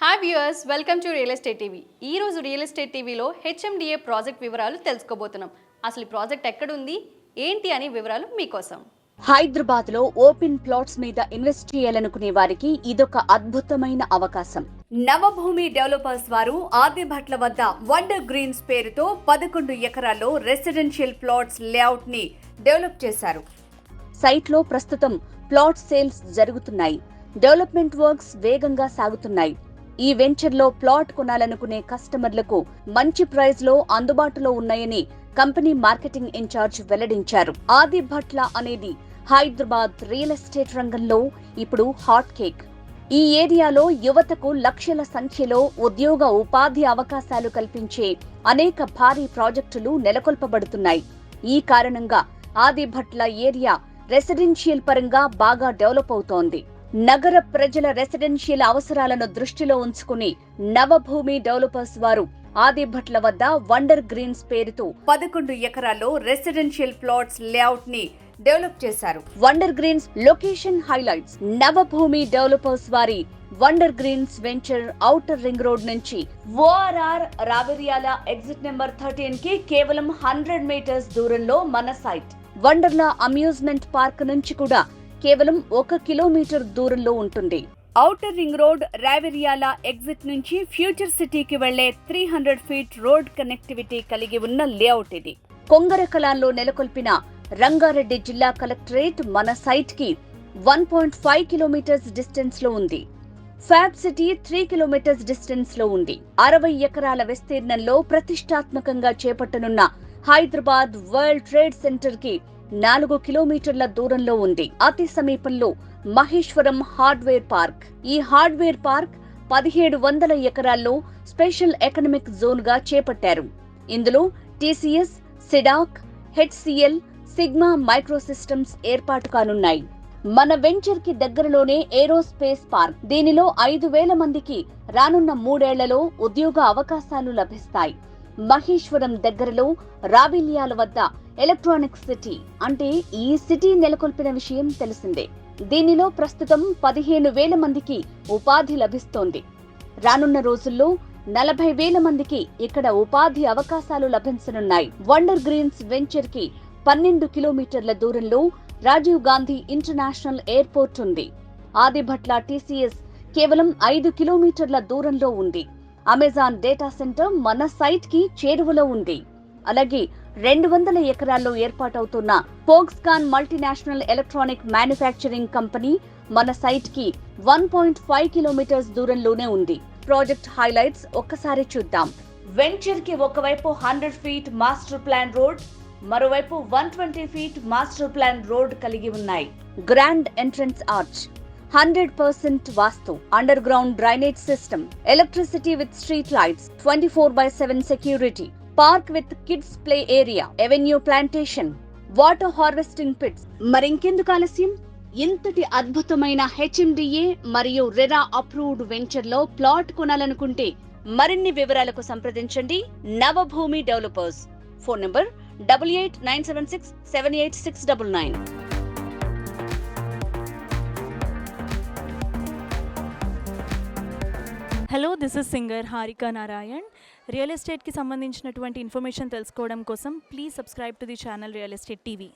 Hi viewers, welcome to real estate TV. ఈ రోజు real estate టీవీలో హెచ్ఎండిఏ ప్రాజెక్ట్ వివరాలు తెలుసుకోబోతున్నాం. అసలు ఈ ప్రాజెక్ట్ ఎక్కడుంది, ఏంటి అని వివరాలు మీకోసం. హైదరాబాద్ లో ఓపెన్ ప్లాట్స్ మీద ఇన్వెస్ట్ చేయాలనుకునే వారికి ఇదొక అద్భుతమైన అవకాశం. నవభూమి డెవలపర్స్ వారు ఆదిభట్ల వద్ద వండర్ గ్రీన్స్ పేరుతో 11 ఎకరాల్లో రెసిడెన్షియల్ ప్లాట్స్ లేఅవుట్ ని డెవలప్ చేశారు. సైట్ లో ప్రస్తుతం ప్లాట్ సేల్స్ జరుగుతున్నాయి. డెవలప్మెంట్ వర్క్స్ వేగంగా సాగుతున్నాయి. ఈ వెంచర్ లో ప్లాట్ కొనాలనుకునే కస్టమర్లకు మంచి ప్రైస్ లో అందుబాటులో ఉన్నాయని కంపెనీ మార్కెటింగ్ ఇన్ఛార్జ్ వెల్లడించారు. ఆదిభట్ల అనేది హైదరాబాద్ రియల్ ఎస్టేట్ రంగంలో ఇప్పుడు హాట్ కేక్. ఈ ఏరియాలో యువతకు లక్షల సంఖ్యలో ఉద్యోగ ఉపాధి అవకాశాలు కల్పించే అనేక భారీ ప్రాజెక్టులు నెలకొల్పబడుతున్నాయి. ఈ కారణంగా ఆదిభట్ల ఏరియా రెసిడెన్షియల్ పరంగా బాగా డెవలప్ అవుతోంది. నగర ప్రజల రెసిడెన్షియల్ అవసరాలను దృష్టిలో ఉంచుకుని నవభూమి డెవలపర్స్ వారు ఆదిభట్ల వద్ద వండర్ గ్రీన్స్ పేరుతో 11 ఎకరాల్లో రెసిడెన్షియల్ ప్లాట్స్ లేఅవుట్ ని డెవలప్ చేశారు. Wonder greens location highlights. Navabhoomi developers వారి wonder greens venture outer ring road నుంచి ఓఆర్ఆర్ రావిర్యాల ఎగ్జిట్ నెంబర్ 13 కి కేవలం 100 మీటర్స్ దూరంలో మన సైట్. వండర్లా అమ్యూజ్మెంట్ పార్క్ నుంచి కూడా కేవలం 1 కిలోమీటర్ దూరంలో ఉంటుంది. Outer ring road Raviryal exit నుంచి ఫ్యూచర్ సిటీకి వెళ్లే 300 ఫీట్ రోడ్ కనెక్టివిటీ కలిగి ఉన్న లేఅవుట్ ఇది. కొంగరకలాన్లో నెలకొల్పిన రంగారెడ్డి జిల్లా కలెక్టరేట్ మన సైట్ కి 1.5 కిలోమీటర్స్ డిస్టెన్స్ లో ఉంది. ఫ్యాబ్ సిటీ 3 కిలోమీటర్స్ డిస్టెన్స్ లో ఉంది. 60 ఎకరాల విస్తీర్ణంలో ప్రతిష్టాత్మకంగా చేపట్టనున్న హైదరాబాద్ వరల్డ్ ట్రేడ్ సెంటర్ కి 4 కిలోమీటర్ల దూరంలో ఉంది. అతి సమీపంలో మహేశ్వరం హార్డ్వేర్ పార్క్. ఈ హార్డ్వేర్ పార్క్ 1700 ఎకరాల్లో స్పెషల్ ఎకనామిక్ జోన్ గా చేపట్టారు. ఇందులో టీసీఎస్, సిడాక్, హెచ్సిఎల్, సిగ్మా మైక్రోసిస్టమ్స్ ఏర్పాటు కానున్నాయి. మన వెంచర్ కి దగ్గరలోనే ఏరోస్పేస్ పార్క్. దీనిలో 5000 మందికి రానున్న 3 ఏళ్లలో ఉద్యోగ అవకాశాలు లభిస్తాయి. మహేశ్వరం దగ్గరలో రావిల్యాల వద్ద ఎలక్ట్రానిక్ సిటీ అంటే ఈ సిటీ నెలకొల్పిన విషయం తెలిసిందే. దీనిలో ప్రస్తుతం 15,000 మందికి ఉపాధి లభిస్తోంది. రానున్న రోజుల్లో 40,000 మందికి ఇక్కడ ఉపాధి అవకాశాలు లభించనున్నాయి. వండర్ గ్రీన్స్ వెంచర్ కి 12 కిలోమీటర్ల దూరంలో రాజీవ్ గాంధీ ఇంటర్నేషనల్ ఎయిర్పోర్ట్ ఉంది. ఆదిభట్ల టీసీఎస్ కేవలం 5 కిలోమీటర్ల దూరంలో ఉంది. అమెజాన్ డేటా సెంటర్ మన సైట్ కి చేరువలో ఉంది. అలాగే 200 ఎకరాల్లో ఏర్పాటవుతున్న Foxconn multinational electronic manufacturing company మన సైట్ కి 1.5 కిలోమీటర్స్ దూరంలోనే ఉంది. ప్రాజెక్ట్ హైలైట్స్ ఒక్కసారి చూద్దాం. వెంచర్ కి ఒకవైపు 100 ఫీట్ మాస్టర్ ప్లాన్ రోడ్, మరోవైపు 120 ఫీట్ మాస్టర్ ప్లాన్ రోడ్ కలిగి ఉన్నాయి. Grand entrance arch, 100% vastu, underground drainage system, electricity with street lights, 24/7 security, park with kids play area, avenue plantation, water harvesting pits. మరింకెందుకు ఆలస్యం? ఇంతటి అద్భుతమైన HMDA మరియు RERA approved venture లో plot కొనాలనుకుంటే మరిన్ని వివరాలకు సంప్రదించండి Navabhoomi developers. Phone number 8897678699. Hello, this is singer Harika Narayan. Real ఎస్టేట్కి సంబంధించినటువంటి ఇన్ఫర్మేషన్ తెలుసుకోవడం కోసం please subscribe to the channel real estate TV.